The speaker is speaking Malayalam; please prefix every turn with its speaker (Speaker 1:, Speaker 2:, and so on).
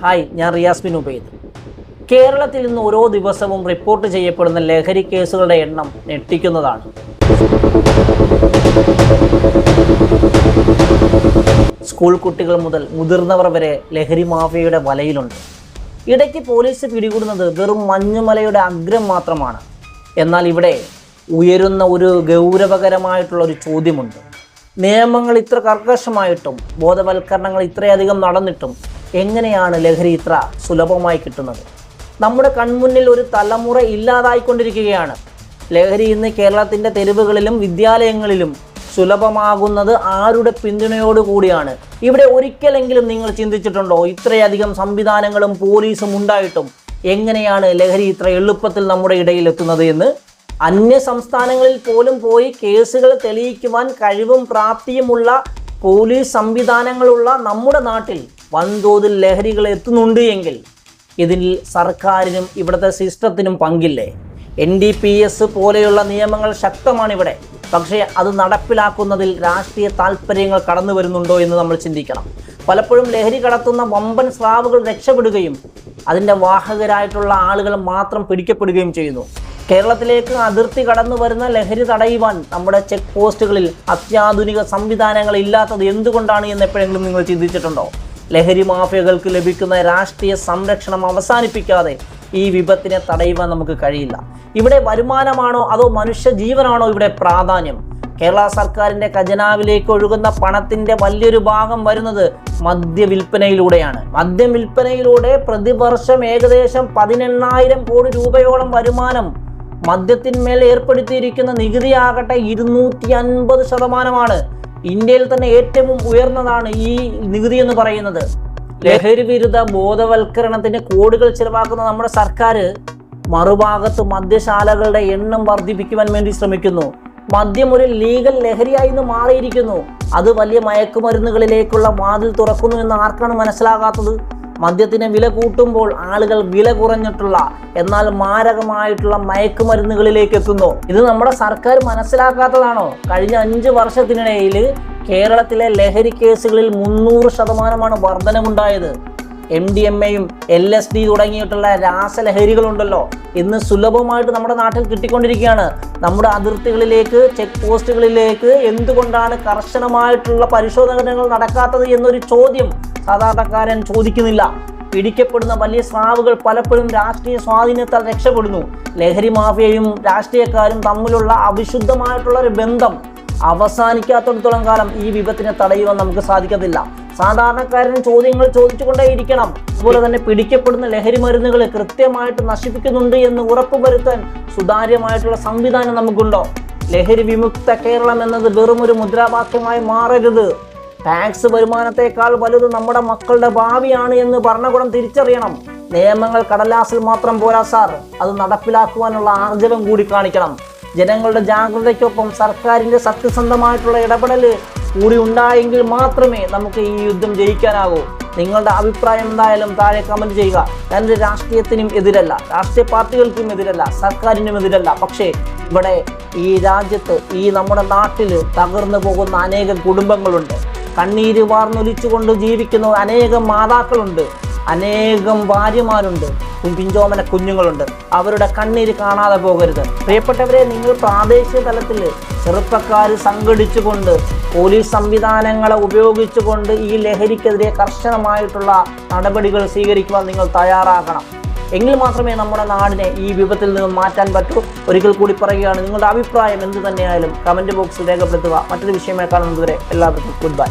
Speaker 1: ഹായ്, ഞാൻ റിയാസ് ബിൻ ഉബൈദ്. കേരളത്തിൽ ഇന്ന് ഓരോ ദിവസവും റിപ്പോർട്ട് ചെയ്യപ്പെടുന്ന ലഹരി കേസുകളുടെ എണ്ണം ഞെട്ടിക്കുന്നതാണ്. സ്കൂൾ കുട്ടികൾ മുതൽ മുതിർന്നവർ വരെ ലഹരി മാഫിയയുടെ വലയിലുണ്ട്. ഇടയ്ക്ക് പോലീസ് പിടികൂടുന്നത് വെറും മഞ്ഞുമലയുടെ അഗ്രം മാത്രമാണ്. എന്നാൽ ഇവിടെ ഉയരുന്ന ഒരു ഗൗരവകരമായിട്ടുള്ള ഒരു ചോദ്യമുണ്ട്. നിയമങ്ങൾ ഇത്ര കർക്കശമായിട്ടും ബോധവൽക്കരണങ്ങൾ ഇത്രയധികം നടന്നിട്ടും എങ്ങനെയാണ് ലഹരി ഇത്ര സുലഭമായി കിട്ടുന്നത്? നമ്മുടെ കൺമുന്നിൽ ഒരു തലമുറ ഇല്ലാതായിക്കൊണ്ടിരിക്കുകയാണ്. ലഹരി ഇന്ന് കേരളത്തിൻ്റെ തെരുവുകളിലും വിദ്യാലയങ്ങളിലും സുലഭമാകുന്നത് ആരുടെ പിന്തുണയോടുകൂടിയാണ്? ഇവിടെ ഒരിക്കലെങ്കിലും നിങ്ങൾ ചിന്തിച്ചിട്ടുണ്ടോ, ഇത്രയധികം സംവിധാനങ്ങളും പോലീസും ഉണ്ടായിട്ടും എങ്ങനെയാണ് ലഹരി ഇത്ര എളുപ്പത്തിൽ നമ്മുടെ ഇടയിൽ എത്തുന്നത് എന്ന്? അന്യ സംസ്ഥാനങ്ങളിൽ പോലും പോയി കേസുകൾ തെളിയിക്കുവാൻ കഴിവും പ്രാപ്തിയുമുള്ള പോലീസ് സംവിധാനങ്ങളുള്ള നമ്മുടെ നാട്ടിൽ വൻതോതിൽ ലഹരികൾ എത്തുന്നുണ്ട് എങ്കിൽ ഇതിൽ സർക്കാരിനും ഇവിടുത്തെ സിസ്റ്റത്തിനും പങ്കില്ലേ? NDPS പോലെയുള്ള നിയമങ്ങൾ ശക്തമാണിവിടെ. പക്ഷേ അത് നടപ്പിലാക്കുന്നതിൽ രാഷ്ട്രീയ താല്പര്യങ്ങൾ കടന്നു വരുന്നുണ്ടോ എന്ന് നമ്മൾ ചിന്തിക്കണം. പലപ്പോഴും ലഹരി കടത്തുന്ന വമ്പൻ സ്രാവുകൾ രക്ഷപ്പെടുകയും അതിൻ്റെ വാഹകരായിട്ടുള്ള ആളുകൾ മാത്രം പിടിക്കപ്പെടുകയും ചെയ്യുന്നു. കേരളത്തിലേക്ക് അതിർത്തി കടന്നു വരുന്ന ലഹരി തടയുവാൻ നമ്മുടെ ചെക്ക് പോസ്റ്റുകളിൽ അത്യാധുനിക സംവിധാനങ്ങൾ ഇല്ലാത്തത് എന്തുകൊണ്ടാണ് എന്ന് എപ്പോഴെങ്കിലും നിങ്ങൾ ചിന്തിച്ചിട്ടുണ്ടോ? ലഹരി മാഫിയകൾക്ക് ലഭിക്കുന്ന രാഷ്ട്രീയ സംരക്ഷണം അവസാനിപ്പിക്കാതെ ഈ വിപത്തിനെ തടയുവാൻ നമുക്ക് കഴിയില്ല. ഇവിടെ വരുമാനമാണോ അതോ മനുഷ്യ ജീവനാണോ ഇവിടെ പ്രാധാന്യം? കേരള സർക്കാരിൻ്റെ ഖജനാവിലേക്ക് ഒഴുകുന്ന പണത്തിൻ്റെ വലിയൊരു ഭാഗം വരുന്നത് മദ്യവിൽപ്പനയിലൂടെയാണ്. മദ്യം വിൽപ്പനയിലൂടെ പ്രതിവർഷം ഏകദേശം 18,000 കോടി രൂപയോളം വരുമാനം. മദ്യത്തിന്മേൽ ഏർപ്പെടുത്തിയിരിക്കുന്ന നികുതിയാകട്ടെ 250%. ഇന്ത്യയിൽ തന്നെ ഏറ്റവും ഉയർന്നതാണ് ഈ നികുതി എന്ന് പറയുന്നത്. ലഹരി വിരുദ്ധ ബോധവൽക്കരണത്തിന് കോടികൾ ചിലവാക്കുന്ന നമ്മുടെ സർക്കാർ മറുഭാഗത്ത് മദ്യശാലകളുടെ എണ്ണം വർദ്ധിപ്പിക്കുവാൻ വേണ്ടി ശ്രമിക്കുന്നു. മദ്യം ഒരു ലീഗൽ ലഹരിയായി ഇന്ന് മാറിയിരിക്കുന്നു. അത് വലിയ മയക്കുമരുന്നുകളിലേക്കുള്ള വാതിൽ തുറക്കുന്നു എന്ന് ആർക്കാണ് മനസ്സിലാകാത്തത്? മദ്യത്തിന് വില കൂട്ടുമ്പോൾ ആളുകൾ വില കുറഞ്ഞിട്ടുള്ള എന്നാൽ മാരകമായിട്ടുള്ള മയക്കുമരുന്നുകളിലേക്ക് എത്തുന്നു. ഇത് നമ്മുടെ സർക്കാർ മനസ്സിലാക്കാത്തതാണോ? കഴിഞ്ഞ 5 വർഷത്തിനിടയിൽ കേരളത്തിലെ ലഹരി കേസുകളിൽ 300% വർധനമുണ്ടായത്. MDMAയും LSD തുടങ്ങിയിട്ടുള്ള രാസലഹരികളുണ്ടല്ലോ ഇന്ന് സുലഭമായിട്ട് നമ്മുടെ നാട്ടിൽ കിട്ടിക്കൊണ്ടിരിക്കുകയാണ്. നമ്മുടെ അതിർത്തികളിലേക്ക്, ചെക്ക് പോസ്റ്റുകളിലേക്ക് എന്തുകൊണ്ടാണ് കർശനമായിട്ടുള്ള പരിശോധനകൾ നടക്കാത്തത് എന്നൊരു ചോദ്യം സാധാരണക്കാരൻ ചോദിക്കുന്നില്ല. പിടിക്കപ്പെടുന്ന വലിയ സ്രാവുകൾ പലപ്പോഴും രാഷ്ട്രീയ സ്വാധീനത്താൽ രക്ഷപ്പെടുന്നു. ലഹരി മാഫിയയും രാഷ്ട്രീയക്കാരും തമ്മിലുള്ള അവിശുദ്ധമായിട്ടുള്ള ഒരു ബന്ധം അവസാനിക്കാത്തിടത്തോളം കാലം ഈ വിപത്തിനെ തടയുവാൻ നമുക്ക് സാധിക്കത്തില്ല. സാധാരണക്കാരൻ ചോദ്യങ്ങൾ ചോദിച്ചുകൊണ്ടേയിരിക്കണം. അതുപോലെ തന്നെ പിടിക്കപ്പെടുന്ന ലഹരി മരുന്നുകൾ കൃത്യമായിട്ട് നശിപ്പിക്കുന്നുണ്ട് എന്ന് ഉറപ്പുവരുത്താൻ സുതാര്യമായിട്ടുള്ള സംവിധാനം നമുക്കുണ്ടോ? ലഹരി വിമുക്ത കേരളം എന്നത് വെറും ഒരു മുദ്രാവാക്യമായി മാറരുത്. ടാക്സ് വരുമാനത്തെക്കാൾ വലുത് നമ്മുടെ മക്കളുടെ ഭാവിയാണ് എന്ന് ഭരണകൂടം തിരിച്ചറിയണം. നിയമങ്ങൾ കടലാസിൽ മാത്രം പോരാ സാർ, അത് നടപ്പിലാക്കുവാനുള്ള ആർജവം കൂടി കാണിക്കണം. ജനങ്ങളുടെ ജാഗ്രതയ്ക്കൊപ്പം സർക്കാരിൻ്റെ സത്യസന്ധമായിട്ടുള്ള ഇടപെടൽ കൂടി ഉണ്ടായെങ്കിൽ മാത്രമേ നമുക്ക് ഈ യുദ്ധം ജയിക്കാനാകൂ. നിങ്ങളുടെ അഭിപ്രായം എന്തായാലും താഴെ കമൻറ്റ് ചെയ്യുക. ഞാനൊരു രാഷ്ട്രീയത്തിനും എതിരല്ല, രാഷ്ട്രീയ പാർട്ടികൾക്കും എതിരല്ല, സർക്കാരിനും എതിരല്ല. പക്ഷേ ഇവിടെ ഈ രാജ്യത്ത്, ഈ നമ്മുടെ നാട്ടിൽ തകർന്നു പോകുന്ന അനേകം കുടുംബങ്ങളുണ്ട്. കണ്ണീര് വാർന്നൊലിച്ചുകൊണ്ട് ജീവിക്കുന്ന അനേകം മാതാക്കളുണ്ട്, അനേകം ഭാര്യമാരുണ്ട്, പിഞ്ചോമന കുഞ്ഞുങ്ങളുണ്ട്. അവരുടെ കണ്ണീര് കാണാതെ പോകരുത്. പ്രിയപ്പെട്ടവരെ, നിങ്ങൾ പ്രാദേശിക തലത്തിൽ ചെറുപ്പക്കാർ സംഘടിച്ചുകൊണ്ട് പോലീസ് സംവിധാനങ്ങളെ ഉപയോഗിച്ചുകൊണ്ട് ഈ ലഹരിക്കെതിരെ കർശനമായിട്ടുള്ള നടപടികൾ സ്വീകരിക്കുവാൻ നിങ്ങൾ തയ്യാറാകണം. എങ്കിൽ മാത്രമേ നമ്മുടെ നാടിനെ ഈ വിപത്തിൽ നിന്ന് മാറ്റാൻ പറ്റൂ. ഒരിക്കൽ കൂടി പറയുകയാണ്, നിങ്ങളുടെ അഭിപ്രായം എന്ത് തന്നെയായാലും കമൻറ്റ് ബോക്സിൽ രേഖപ്പെടുത്തുക. മറ്റൊരു വിഷയമായി കാണുന്നതുവരെ എല്ലാവർക്കും ഗുഡ് ബൈ.